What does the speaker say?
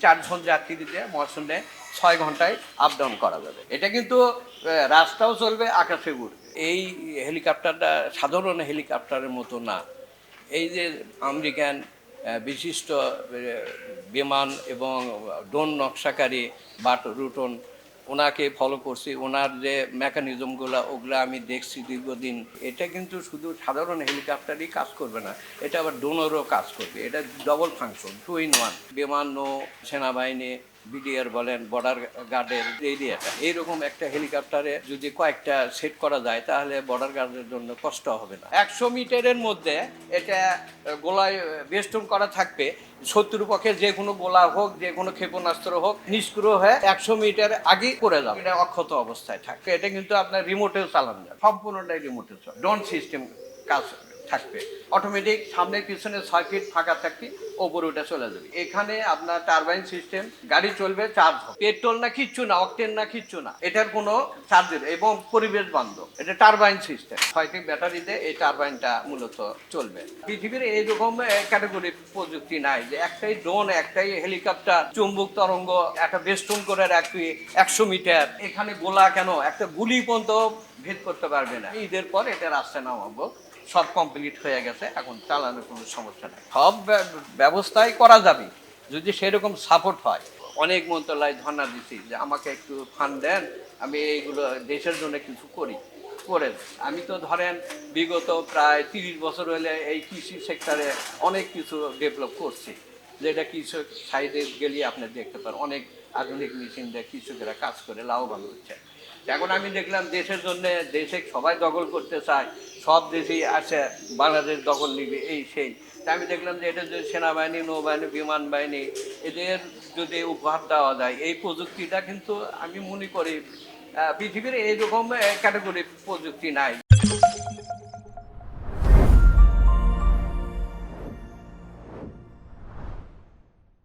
4 জন যাত্রী দিয়ে মহাশূন্যে 6 ঘন্টায় আপ ডাউন করা যাবে। এটা কিন্তু রাস্তাও চলবে, আকাশে উড়বে। এই হেলিকপ্টারটা সাধারণ হেলিকপ্টারের মতো না। এই যে আমেরিকান বিশিষ্ট বিমান এবং ড্রোন নকশাকারী বাট রুটন, ওনাকে ফলো করছি। ওনার যে মেকানিজমগুলো ওগুলো আমি দেখছি দীর্ঘদিন। এটা কিন্তু শুধু সাধারণ হেলিকপ্টারই কাজ করবে না, এটা আবার ড্রোনেরও কাজ করবে। এটা ডবল ফাংশন, 2 in 1। বিমান, নৌ সেনাবাহিনী, বিডিআর বলেন, বর্ডার গার্ডের এরিয়াটা এইরকম একটা হেলিকপ্টারে যদি কয়েকটা সেট করা যায় তাহলে বর্ডার গার্ডের জন্য কষ্ট হবে না। 100 মিটারের মধ্যে এটা গোলায় বেষ্টন করা থাকবে। শত্রুর পক্ষে যে কোনো গোলা হোক, যে কোনো ক্ষেপণাস্ত্র হোক, নিষ্ক্রিয় হয়ে 100 মিটার আগে করে যাবে। এটা অক্ষত অবস্থায় থাকবে। এটা কিন্তু আপনার রিমোটেও চালানো যাবে, সম্পূর্ণটাই রিমোটে চলে। ড্রোন সিস্টেম কাজ থাকবে, অটোমেটিক। সামনে পিছনে 6 ফিট ফাঁকা থাকবে, ওপরে ওটা চলে যাবে। এখানে আপনার টারবাইন সিস্টেম, গাড়ি চলবে চার্জ হবে। পেট্রোল না কিচ্ছু না, অকটেন না কিচ্ছু না, এটার কোনো চার্জের এবং পরিবেশ বান্ধব। এটা টারবাইন সিস্টেম, 6টি ব্যাটারিতে এই টারবাইনটা মূলত চলবে। পৃথিবীর এইরকম ক্যাটাগরি প্রযুক্তি নাই যে একটাই ড্রোন, একটাই হেলিকপ্টার, চুম্বক তরঙ্গ একটা বেষ্টন করে রাখবি 100 মিটার। এখানে গোলা কেন, একটা গুলি পর্যন্ত ভেদ করতে পারবে না। ঈদের পর এটা রাস্তায় নামাবো, সব কমপ্লিট হয়ে গেছে, এখন চালানোর কোনো সমস্যা নেই। সব ব্যবস্থাই করা যাবে যদি সেরকম সাপোর্ট হয়। অনেক মন্ত্রণালয় ধর্ণা দিচ্ছি যে আমাকে একটু ফান্ড দেন, আমি এইগুলো দেশের জন্য কিছু করি। করেন, আমি তো ধরেন বিগত প্রায় 30 বছর হলে এই কৃষি সেক্টরে অনেক কিছু ডেভেলপ করছি, যেটা কৃষক সাইডে গেলে আপনি দেখতে পারেন অনেক আধুনিক মেশিন দিয়ে কৃষকেরা কাজ করে লাভবান হচ্ছে। এখন আমি দেখলাম দেশের জন্য, দেশে সবাই দখল করতে চায়, সব দেশেই আছে বাংলাদেশ দখল নিবে এই সেই। তা আমি দেখলাম যে এটা যদি সেনাবাহিনী, নৌবাহিনী, বিমান বাহিনী এদের যদি উপহার দেওয়া যায়, এই প্রযুক্তিটা কিন্তু আমি মনে করি পৃথিবীর এইরকম ক্যাটাগরি প্রযুক্তি নাই।